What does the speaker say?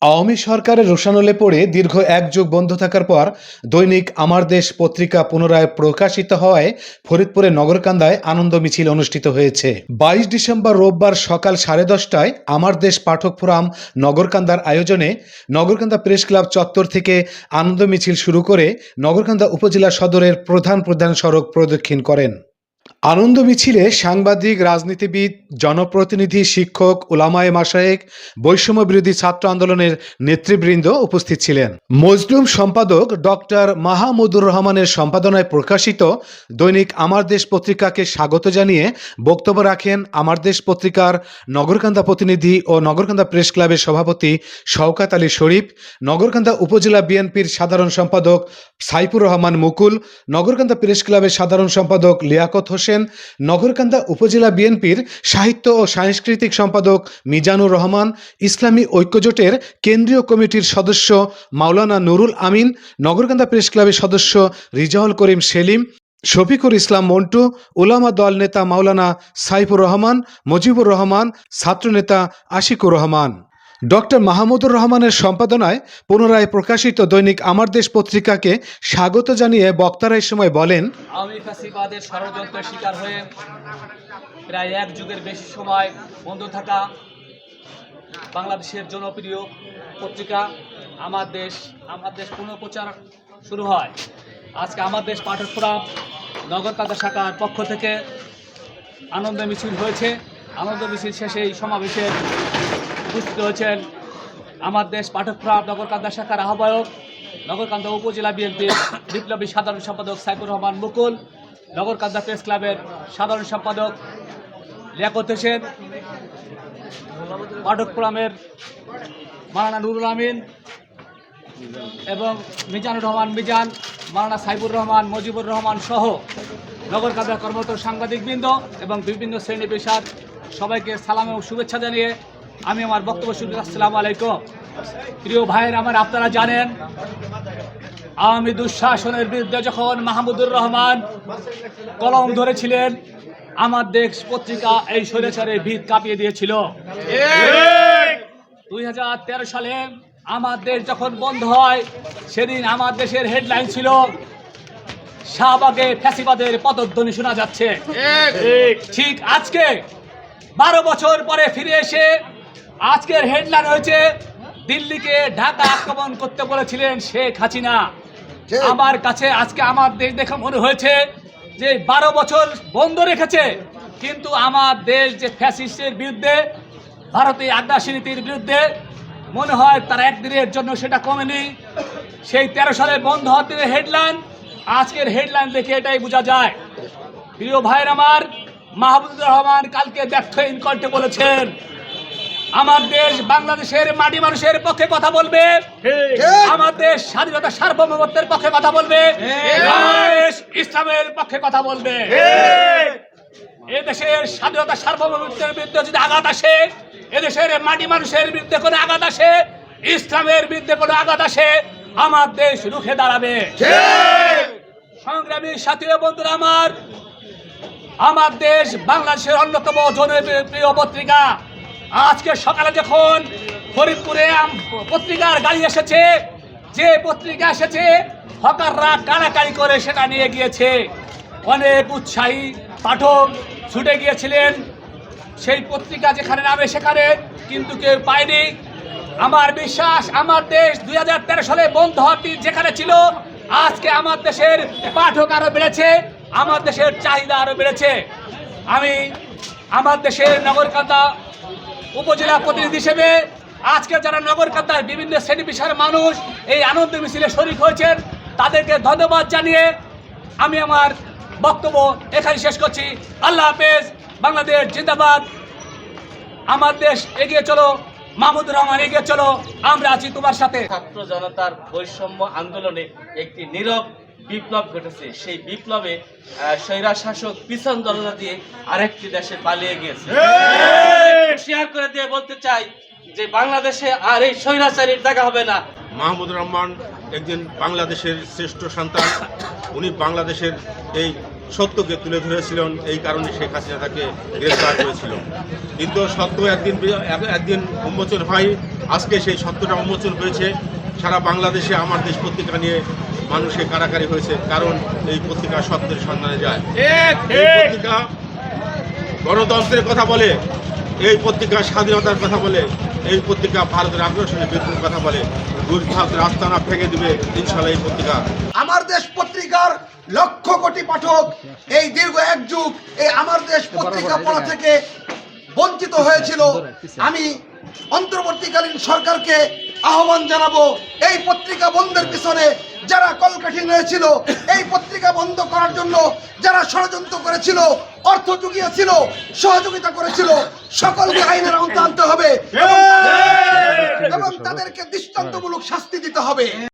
আওয়ামী সরকারের রোষানলে পড়ে দীর্ঘ এক যুগ বন্ধ থাকার পর দৈনিক আমার দেশ পত্রিকা পুনরায় প্রকাশিত হওয়ায় ফরিদপুরের নগরকান্দায় আনন্দ মিছিল অনুষ্ঠিত হয়েছে। 22 ডিসেম্বর রোববার সকাল 10:30টায় আমার দেশ পাঠক ফোরাম নগরকান্দার আয়োজনে নগরকান্দা প্রেস ক্লাব চত্বর থেকে আনন্দ মিছিল শুরু করে নগরকান্দা উপজেলা সদরের প্রধান সড়ক প্রদক্ষিণ করেন। আনন্দ মিছিলে সাংবাদিক, রাজনীতিবিদ, জনপ্রতিনিধি, শিক্ষক, উলামায়ে মাশায়েখ, বৈষম্য বিরোধী ছাত্র আন্দোলনের নেতৃবৃন্দ উপস্থিত ছিলেন। মজলুম সম্পাদক ডক্টর মাহমুদুর রহমানের সম্পাদনায় প্রকাশিত দৈনিক আমার দেশ পত্রিকাকে স্বাগত জানিয়ে বক্তব্য রাখেন আমার দেশ পত্রিকার নগরকান্দা প্রতিনিধি ও নগরকান্দা প্রেস ক্লাবের সভাপতি শওকত আলী শরীফ, নগরকান্দা উপজেলা বিএনপির সাধারণ সম্পাদক সাইফুর রহমান মুকুল, নগরকান্দা প্রেস ক্লাবের সাধারণ সম্পাদক লিয়াকত হোসেন, নগরকান্দা উপজেলা বিএনপির সাহিত্য ও সাংস্কৃতিক সম্পাদক মিজানুর রহমান, ইসলামী ঐক্যজোটের কেন্দ্রীয় কমিটির সদস্য মাওলানা নুরুল আমিন, নগরকান্দা প্রেস ক্লাবের সদস্য রিজাউল করিম সেলিম, শফিকুর ইসলাম মন্টু, উলামা দল নেতা মাওলানা সাইফুর রহমান, মুজিবুর রহমান, ছাত্রনেতা আশিকুর রহমান। ডক্টর মাহমুদুর রহমানের সম্পাদনায় পুনরায় প্রকাশিত দৈনিক আমার দেশ পত্রিকাকে স্বাগত জানিয়ে বক্তারা এই সময় বলেন, আওয়ামী ফ্যাসিবাদের ষড়যন্ত্রের শিকার হয়ে প্রায় এক যুগের বেশি সময় বন্ধ থাকা বাংলাদেশের জনপ্রিয় পত্রিকা আমার দেশ পুনঃপ্রচার শুরু হয়। আজকে আমার দেশ পাঠক ফোরাম নগরকান্দা শাখার পক্ষ থেকে আনন্দ মিছিল হয়েছে। আনন্দ মিছিল শেষে এই সমাবেশে উপস্থিত হয়েছেন আমার দেশ পাঠক ফোরাম নগরকান্দা শাখার আহ্বায়ক, নগরকান্দা উপজেলা বিএনপির বিপ্লবী সাধারণ সম্পাদক সাইফুর রহমান মুকুল, নগরকান্দা প্রেস ক্লাবের সাধারণ সম্পাদক লিয়াকত হোসেন, পাঠক ফোরামের মাওলানা নুরুল আমিন এবং মিজানুর রহমান মিজান, মাওলানা সাইফুর রহমান, মুজিবুর রহমান সহ নগরকান্দা কর্মরত সাংবাদিকবৃন্দ এবং বিভিন্ন শ্রেণী পেশার সবাইকে সালাম ও শুভেচ্ছা জানিয়ে আমি আমার বক্তব্য শুরু করছি। আসসালামু আলাইকুম। প্রিয় ভাইয়ের আমার, আপনারা জানেন আওয়ামী দুঃশাসনের বিরুদ্ধে যখন মাহমুদুর রহমান কলম ধরেছিলেন, আমার দেশ পত্রিকা এই স্বৈরাচারের ভিত কাঁপিয়ে দিয়েছিল। 2013 সালে আমার দেশ যখন বন্ধ হয়, সেদিন আমার দেশের হেডলাইন ছিল শাহবাগে ফ্যাসিবাদের পদধ্বনি শোনা যাচ্ছে। ঠিক আজকে 12 বছর পরে ফিরে এসে আজকের হেডলাইন হয়েছে দিল্লিকে ঢাকা আক্রমণ করতে বলেছিলেন শেখ হাসিনা। আমার কাছে আজকে আমার দেশ দেখে মনে হয়েছে যে 12 বছর বন্ধ রেখেছে, কিন্তু আমার দেশ যে ফ্যাসিস্টের বিরুদ্ধে, ভারতীয় আগ্রাসী নীতির বিরুদ্ধে মনে হয় তারা একদিনের জন্য সেটা কমেনি। সেই 13 সালে বন্ধ হওয়ার দিনের হেডলাইন, আজকের হেডলাইন দেখে এটাই বোঝা যায়। প্রিয় ভাইয়ের আমার, মাহমুদুর রহমান কালকে ব্যর্থ ইনকল্টে বলেছেন আমার দেশ বাংলাদেশের মাটি মানুষের পক্ষে কথা বলবে, আমার দেশ স্বাধীনতা সার্বভৌমত্বের পক্ষে কথা বলবে, বাংলাদেশ ইসলামের পক্ষে কথা বলবে। এদেশের স্বাধীনতা সার্বভৌমত্বের বিরুদ্ধে যদি আঘাত আসে, এদেশের মাটি মানুষের বিরুদ্ধে কোনো আঘাত আসে, ইসলামের বিরুদ্ধে কোনো আঘাত আসে, আমার দেশ রুখে দাঁড়াবে। সংগ্রামী সাথী বন্ধুরা আমার দেশ বাংলাদেশের অন্যতম জনপ্রিয় পত্রিকা। আজকে সকালে যখন ফরিদপুরে পত্রিকার গাড়ি এসেছে, যে পত্রিকা এসেছে হকাররা কাড়াকাড়ি করে সেটা নিয়ে গিয়েছে। অনেক উৎসাহী পাঠক ছুটে গিয়েছিলেন সেই পত্রিকা যেখানে নামে সেখানে, কিন্তু কেউ পায়নি। আমার বিশ্বাস আমার দেশ 2013 সালে বন্ধ হওয়ার দিন যেখানে ছিল, আজকে আমার দেশের পাঠক আরো বেড়েছে, আমার দেশের চাহিদা আরো বেড়েছে। আমি আমার দেশের নগরকান্দা উপজেলা প্রতিনিধি হিসেবে আজকে যারা নগরকান্দার বিভিন্ন শ্রেণী পেশার মানুষ এই আনন্দ মিছিলে শরীক হয়েছেন, তাদেরকে ধন্যবাদ জানিয়ে আমি আমার বক্তব্য এখানে শেষ করছি। আল্লাহ হাফেজ। বাংলাদেশ জিন্দাবাদ। আমার দেশ এগিয়ে চলো, মাহমুদুর রহমান এগিয়ে চলো, আমরা আছি তোমার সাথে। ছাত্র জনতার বৈষম্য আন্দোলনে একটি নীরব বিপ্লব ঘটেছে। সেই বিপ্লবে স্বৈরা শাসক পিছন দরজা দিয়ে আরেকটি দেশে পালিয়ে গিয়েছে। শেয়ার করে দিয়ে বলতে চাই যে বাংলাদেশে আর এই স্বৈরাচারীর দেখা হবে না। মাহমুদুর রহমান একজন বাংলাদেশের শ্রেষ্ঠ সন্তান। উনি বাংলাদেশের এই সত্যকে তুলে ধরেছিলেন, এই কারণে শেখ হাসিনা তাকে গ্রেফতার করেছিল। কিন্তু সত্য একদিন উন্মোচন হয়। আজকে সেই সত্যটা উন্মোচন হয়েছে। সারা বাংলাদেশে আমার দেশ পত্রিকা নিয়ে মানুষের কারাকারি হয়েছে, কারণ এই পত্রিকা সত্যের সন্ধানে যায়। এই পত্রিকা গণতন্ত্রের কথা বলে, এই পত্রিকা স্বাধীনতার কথা বলে, এই পত্রিকা ভারতের আগ্রাসনের বিরুদ্ধে কথা বলে। ভারতের আস্তানা ভেঙে দিবে ইনশাল্লাহ এই পত্রিকা। আমার দেশ পত্রিকার লক্ষ কোটি পাঠক এই দীর্ঘ এক যুগ এই আমার দেশ পত্রিকা পড়া থেকে বঞ্চিত হয়েছিল। আমি অন্তর্বর্তীকালীন সরকারকে আহ্বান জানাবো, এই পত্রিকা বন্ধের পিছনে যারা কলকাঠি নিয়েছিল, এই পত্রিকা বন্ধ করার জন্য যারা ষড়যন্ত্র করেছিল, অর্থ জুগিয়েছিল, সহযোগিতা করেছিল, সকলকে আইনের আওতায় আনতে হবে এবং তাদেরকে দৃষ্টান্তমূলক শাস্তি দিতে হবে।